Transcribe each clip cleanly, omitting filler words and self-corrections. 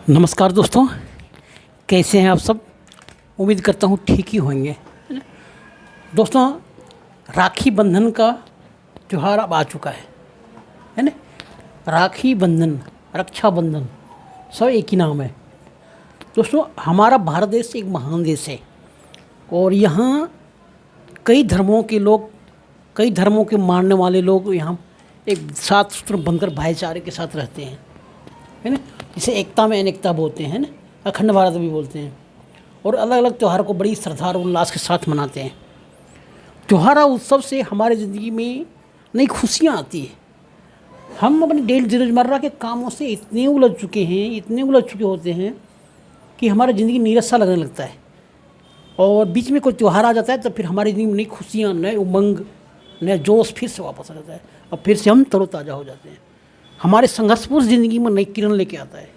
नमस्कार दोस्तों, कैसे हैं आप सब। उम्मीद करता हूँ ठीक ही होंगे। दोस्तों, राखी बंधन का त्यौहार अब आ चुका है ना। राखी बंधन, रक्षाबंधन सब एक ही नाम है। दोस्तों, हमारा भारत देश एक महान देश है और यहाँ कई धर्मों के लोग, कई धर्मों के मानने वाले लोग यहाँ एक साथ सूत्र बनकर भाईचारे के साथ रहते हैं, है ना। इसे एकता में अनेकता बोलते हैं ना, अखंड भारत भी बोलते हैं। और अलग अलग त्योहारों को बड़ी श्रद्धा और उल्लास के साथ मनाते हैं। त्योहार उत्सव से हमारे ज़िंदगी में नई खुशियाँ आती है। हम अपने डेली रोज़मर्रा के कामों से इतने उलझ चुके हैं, इतने उलझ चुके होते हैं कि हमारी ज़िंदगी नीरस सा लगने लगता है। और बीच में कोई त्यौहार आ जाता है तो फिर हमारी ज़िंदगी में नई खुशियाँ, नए उमंग, नया जोश फिर से वापस आ जाता है और फिर से हम तरोताज़ा हो जाते हैं। हमारे संघर्षपूर्ण ज़िंदगी में नई किरण लेके आता है।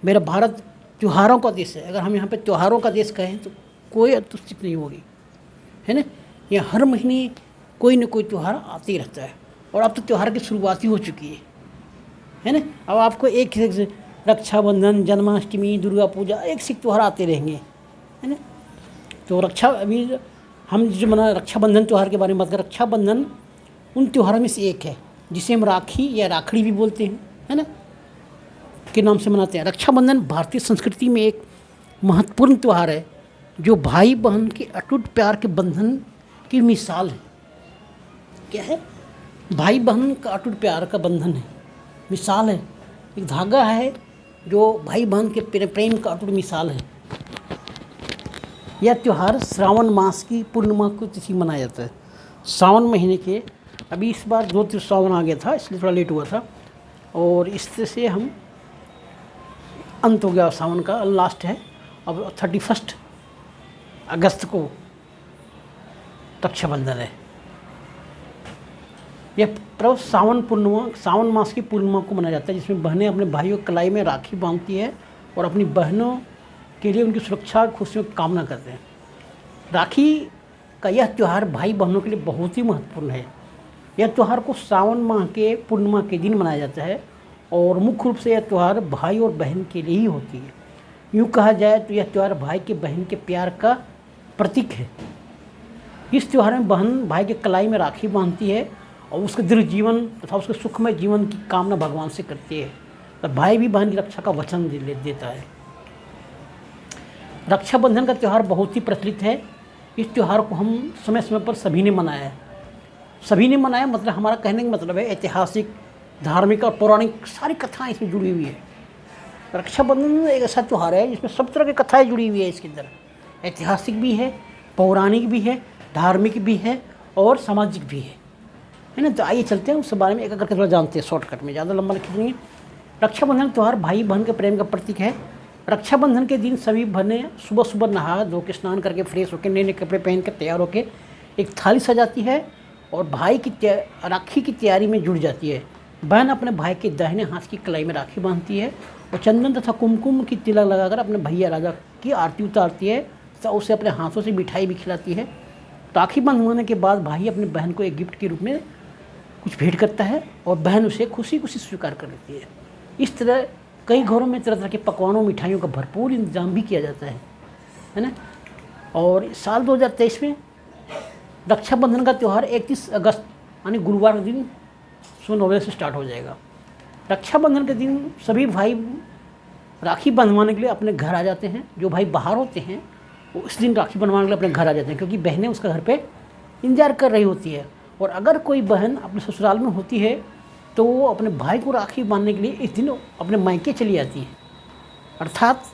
मेरा भारत त्योहारों का देश है। अगर हम यहाँ पे त्योहारों का देश कहें तो कोई अत्युक्ति नहीं होगी, है ना। यहाँ हर महीने कोई न कोई त्यौहार आते ही रहता है और अब तो त्यौहार की शुरुआत ही हो चुकी है ना। अब आपको एक से रक्षाबंधन, जन्माष्टमी, दुर्गा पूजा, एक से त्यौहार आते रहेंगे, है ना। तो अभी हम जो मना रक्षाबंधन त्यौहार के बारे में बात करें, रक्षाबंधन उन त्योहारों में से एक है जिसे हम राखी या राखड़ी भी बोलते हैं, है ना, के नाम से मनाते हैं। रक्षाबंधन भारतीय संस्कृति में एक महत्वपूर्ण त्यौहार है जो भाई बहन के अटूट प्यार के बंधन की मिसाल है। क्या है? भाई बहन का अटूट प्यार का बंधन है, मिसाल है, एक धागा है जो भाई बहन के प्रेम का अटूट मिसाल है। यह त्यौहार श्रावण मास की पूर्णिमा को तिथि मनाया जाता है। सावन महीने के, अभी इस बार 2 सावन आ गया था इसलिए थोड़ा लेट हुआ था, और इससे से हम अंत हो गया सावन का, लास्ट है। अब 31 अगस्त को रक्षाबंधन है। यह पर्व सावन मास की पूर्णिमा को मनाया जाता है, जिसमें बहनें अपने भाइयों की कलाई में राखी बांधती है और अपनी बहनों के लिए उनकी सुरक्षा और खुशियों की कामना करते हैं। राखी का यह त्यौहार भाई बहनों के लिए बहुत ही महत्वपूर्ण है। यह त्यौहार को सावन माह के पूर्णिमा के दिन मनाया जाता है और मुख्य रूप से यह त्यौहार भाई और बहन के लिए ही होती है। यूँ कहा जाए तो यह त्यौहार भाई के बहन के प्यार का प्रतीक है। इस त्यौहार में बहन भाई के कलाई में राखी बांधती है और उसके दीर्घ जीवन तथा उसके सुखमय जीवन की कामना भगवान से करती है। तो भाई भी बहन की रक्षा का वचन देता है। रक्षाबंधन का त्यौहार बहुत ही प्रचलित है। इस त्यौहार को हम समय समय पर सभी ने मनाया है। सभी ने मनाया मतलब हमारा कहने का मतलब है ऐतिहासिक, धार्मिक और पौराणिक सारी कथाएं इसमें जुड़ी हुई है। रक्षाबंधन एक ऐसा त्यौहार है जिसमें सब तरह की कथाएं जुड़ी हुई है। इसके अंदर ऐतिहासिक भी है, पौराणिक भी है, धार्मिक भी है और सामाजिक भी है ना। तो आइए चलते हैं उस बारे में एक करके थोड़ा जानते हैं शॉर्टकट में, ज़्यादा लंबा खींचेंगे। रक्षाबंधन त्यौहार भाई बहन के प्रेम का प्रतीक है। रक्षाबंधन के दिन सभी बहनें सुबह सुबह नहा धो के स्नान करके फ्रेश होकर नए नए कपड़े पहन कर तैयार होकर एक थाली सजाती है और भाई की राखी की तैयारी में जुड़ जाती है। बहन अपने भाई के दाहिने हाथ की कलाई में राखी बांधती है और चंदन तथा कुमकुम की तिलक लगाकर अपने भैया राजा की आरती उतारती है तथा उसे अपने हाथों से मिठाई भी खिलाती है। राखी बंधवाने के बाद भाई अपने बहन को एक गिफ्ट के रूप में कुछ भेंट करता है और बहन उसे खुशी खुशी स्वीकार कर लेती है। इस तरह कई घरों में तरह तरह के पकवानों मिठाइयों का भरपूर इंतजाम भी किया जाता है ना। और साल 2023 में रक्षाबंधन का त्यौहार 31 अगस्त यानी गुरुवार के दिन सुबह 9 बजे से स्टार्ट हो जाएगा। रक्षाबंधन के दिन सभी भाई राखी बंधवाने के लिए अपने घर आ जाते हैं। जो भाई बाहर होते हैं वो इस दिन राखी बंधवाने के लिए अपने घर आ जाते हैं, क्योंकि बहनें उसका घर पे इंतजार कर रही होती है। और अगर कोई बहन अपने ससुराल में होती है तो वो अपने भाई को राखी बांधने के लिए इस दिन अपने मायके चली जाती है। अर्थात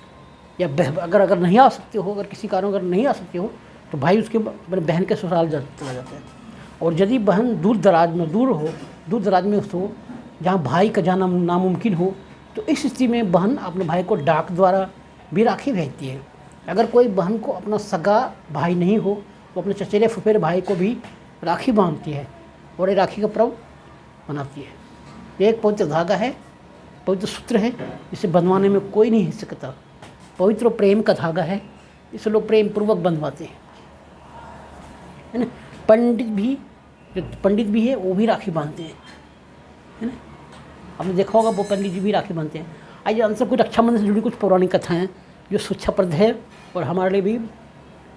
या अगर नहीं आ सकते हो, अगर किसी कारण अगर नहीं आ सकते हो तो भाई उसके अपने बहन के ससुराल चला जाता है। और यदि बहन दूर दराज में हो जहाँ भाई का जाना नामुमकिन हो तो इस स्थिति में बहन अपने भाई को डाक द्वारा भी राखी भेजती है। अगर कोई बहन को अपना सगा भाई नहीं हो तो अपने चचेरे फुफेरे भाई को भी राखी बांधती है और ये राखी का पर्व मनाती है। ये एक पवित्र धागा है, पवित्र सूत्र है, इसे बंधवाने में कोई नहीं हिच सकता। पवित्र प्रेम का धागा है, इसे लोग प्रेम पूर्वक बंधवाते हैं, है ना। पंडित भी है वो भी राखी बांधते हैं, है ना। आपने देखा होगा वो पंडित जी भी राखी बांधते हैं। आइए अंतर कुछ रक्षाबंधन से जुड़ी कुछ पौराणिक कथाएँ जो शिक्षाप्रद है और हमारे लिए भी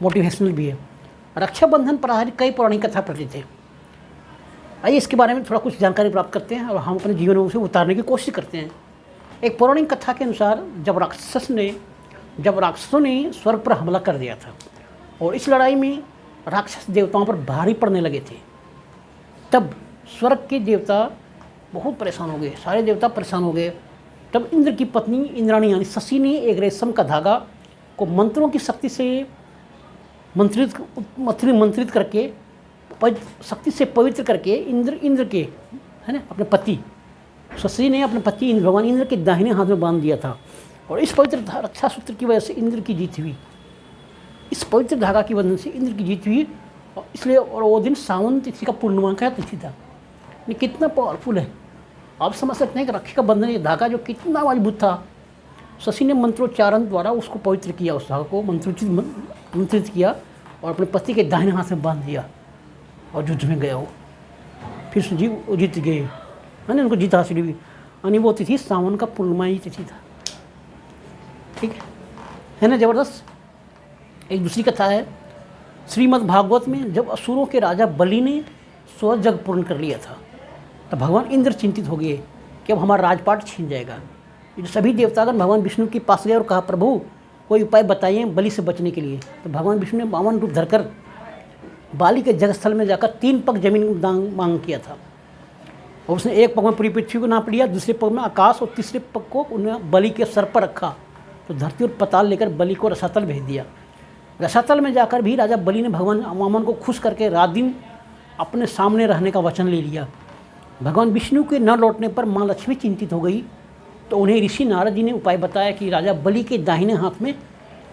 मोटिवेशनल भी है। रक्षाबंधन पर आधारित कई पौराणिक कथा प्रचलित है। आइए इसके बारे में थोड़ा कुछ जानकारी प्राप्त करते हैं और हम अपने जीवन में उसे उतारने की कोशिश करते हैं। एक पौराणिक कथा के अनुसार जब राक्षसों ने स्वर्ग पर हमला कर दिया था और इस लड़ाई में राक्षस देवताओं पर भारी पड़ने लगे थे, तब स्वर्ग के देवता बहुत परेशान हो गए, सारे देवता परेशान हो गए। तब इंद्र की पत्नी इंद्राणी यानी शशि ने एक रेशम का धागा को मंत्रों की शक्ति से मंत्रित करके शक्ति से पवित्र करके इंद्र के है ना अपने पति शशि ने अपने पति भगवान इंद्र के दाहिने हाथ में बांध दिया था और इस पवित्र रक्षा सूत्र की वजह से इंद्र की जीत हुई। इस पवित्र धागा की वजह से इंद्र की जीत हुई और इसलिए और वो दिन सावन तिथि का पूर्णिमा का तिथि था। ये कितना पावरफुल है, आप समझ सकते हैं कि रक्षा का बंधन ये धागा जो कितना मजबूत था। शशि ने मंत्रोच्चारण द्वारा उसको पवित्र किया, उस धागा को मंत्रित किया और अपने पति के दाहिने हाथ में बांध दिया और युद्ध में गया वो। फिर जीत गए, है ना, उनको जीत हासिल हुई। यानी वो तिथि सावन का पूर्णिमा ही तिथि था। ठीक है ना, ज़बरदस्त। एक दूसरी कथा है श्रीमद् भागवत में, जब असुरों के राजा बलि ने स्वर्ग जग पूर्ण कर लिया था तब भगवान इंद्र चिंतित हो गए कि अब हमारा राजपाट छीन जाएगा। सभी देवतागण भगवान विष्णु के पास गए और कहा, प्रभु कोई उपाय बताइए बलि से बचने के लिए। तो भगवान विष्णु ने वामन रूप धरकर बाली के जगस्थल में जाकर 3 पग जमीन मांग किया था और उसने एक पग में पूरी पृथ्वी को नाप लिया, दूसरे पग में आकाश और तीसरे पग को उन्हें बलि के सर पर रखा। तो धरती और पताल लेकर बलि को रसातल भेज दिया। रसातल में जाकर भी राजा बलि ने भगवान वामन को खुश करके रात दिन अपने सामने रहने का वचन ले लिया। भगवान विष्णु के न लौटने पर माँ लक्ष्मी चिंतित हो गई, तो उन्हें ऋषि नारद जी ने उपाय बताया कि राजा बलि के दाहिने हाथ में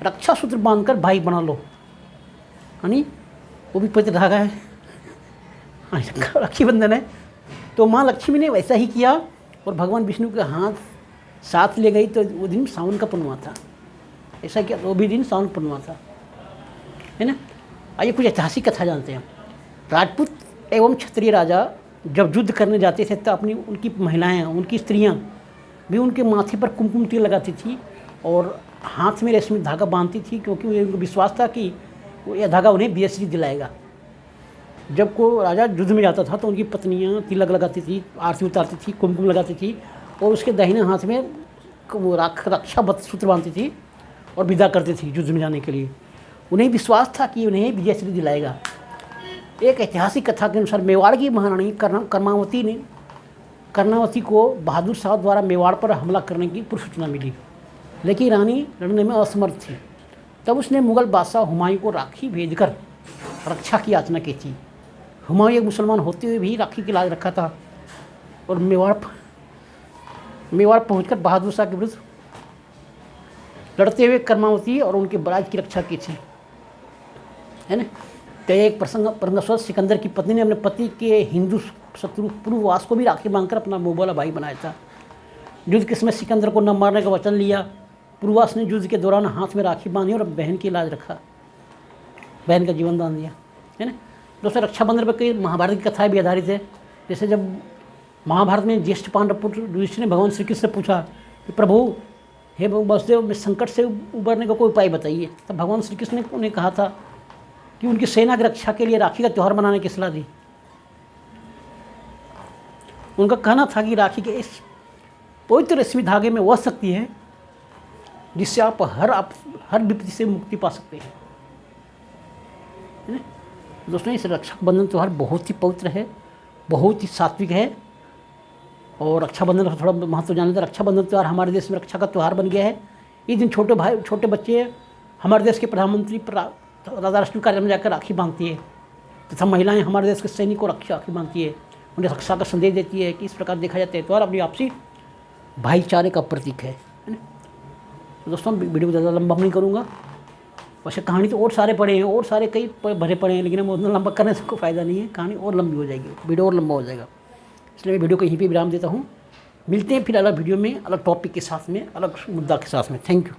रक्षा सूत्र बांधकर भाई बना लो, यानी वो भी पवित्र धागा है, राखी बंधन है। तो माँ लक्ष्मी ने वैसा ही किया और भगवान विष्णु के हाथ साथ ले गई। तो वो दिन सावन का पूर्णिमा था, ऐसा किया तो वो भी दिन सावन पूर्णिमा था, है ना। आइए कुछ ऐतिहासिक कथा जानते हैं। राजपूत एवं क्षत्रिय राजा जब युद्ध करने जाते थे तो उनकी महिलाएं, उनकी स्त्रियां भी उनके माथे पर कुमकुम तिलक लगाती थी और हाथ में रेशमी धागा बांधती थी, क्योंकि उनको विश्वास था कि यह धागा उन्हें विजय दिलाएगा। जब को राजा युद्ध में जाता था तो उनकी पत्नियां तिलक लगाती थी, आरती उतारती थी, कुमकुम लगाती थी और उसके दाहिने हाथ में वो रक्षा सूत्र बांधती थी और विदा करती थी युद्ध में जाने के लिए। उन्हें विश्वास था कि उन्हें विजय श्री दिलाएगा। एक ऐतिहासिक कथा के अनुसार मेवाड़ की महारानी कर्णावती को बहादुर शाह द्वारा मेवाड़ पर हमला करने की पूर्व सूचना मिली, लेकिन रानी लड़ने में असमर्थ थी। तब उसने मुगल बादशाह हुमायूं को राखी भेजकर रक्षा की याचना की थी। हुमायूं एक मुसलमान होते हुए भी राखी की लाज रखा था और मेवाड़ पहुंचकर बहादुर शाह के विरुद्ध लड़ते हुए कर्मावती और उनके बराज की रक्षा की थी, है ना। तो एक प्रसंगवश सिकंदर की पत्नी ने अपने पति के हिंदू शत्रु पूर्ववास को भी राखी बांधकर अपना मुँह भाई बनाया था। युद्ध के समय सिकंदर को न मारने का वचन लिया। पूर्ववास ने युद्ध के दौरान हाथ में राखी बांधी और बहन की लाज रखा, बहन का जीवन दान दिया, है ना। दोस्तों रक्षाबंधन पर कई महाभारत की कथाएं भी आधारित है। जैसे जब महाभारत में ज्येष्ठ पांडव पुत्र युधिष्ठिर ने भगवान श्री कृष्ण से पूछा कि प्रभु हे वसुदेव, मैं संकट से उबरने का कोई उपाय बताइए। तब भगवान श्री कृष्ण ने उन्हें कहा था कि उनकी सेना की रक्षा के लिए राखी का त्यौहार मनाने की सलाह दी। उनका कहना था कि राखी के इस पवित्र रेशमी धागे में वह शक्ति है जिससे आप हर विपत्ति से मुक्ति पा सकते हैं, है ना। दोस्तों इस रक्षाबंधन त्यौहार बहुत ही पवित्र है, बहुत ही सात्विक है और रक्षाबंधन का थोड़ा महत्व जानते हैं। रक्षाबंधन त्यौहार हमारे देश में रक्षा का त्यौहार बन गया है। इस दिन छोटे बच्चे हमारे देश के प्रधानमंत्री राष्ट्रीय कार्यालय में जाकर राखी बांधती है तथा महिलाएं हमारे देश के सैनिकों को राखी बांधती है, उन्हें रक्षा का संदेश देती है कि इस प्रकार देखा जाता है त्यौहार अपनी आपसी भाईचारे का प्रतीक है ना। तो दोस्तों वीडियो को ज़्यादा लंबा नहीं करूँगा। वैसे कहानी तो और सारे पड़े हैं और सारे कई भरे पड़े हैं, लेकिन हम उतना लंबा करने से कोई फ़ायदा नहीं है, कहानी और लंबी हो जाएगी, वीडियो और लंबा हो जाएगा। इसलिए मैं वीडियो को यहीं पे विराम देता हूँ। मिलते हैं फिर अलग वीडियो में, अलग टॉपिक के साथ में, अलग मुद्दा के साथ में। Thank you.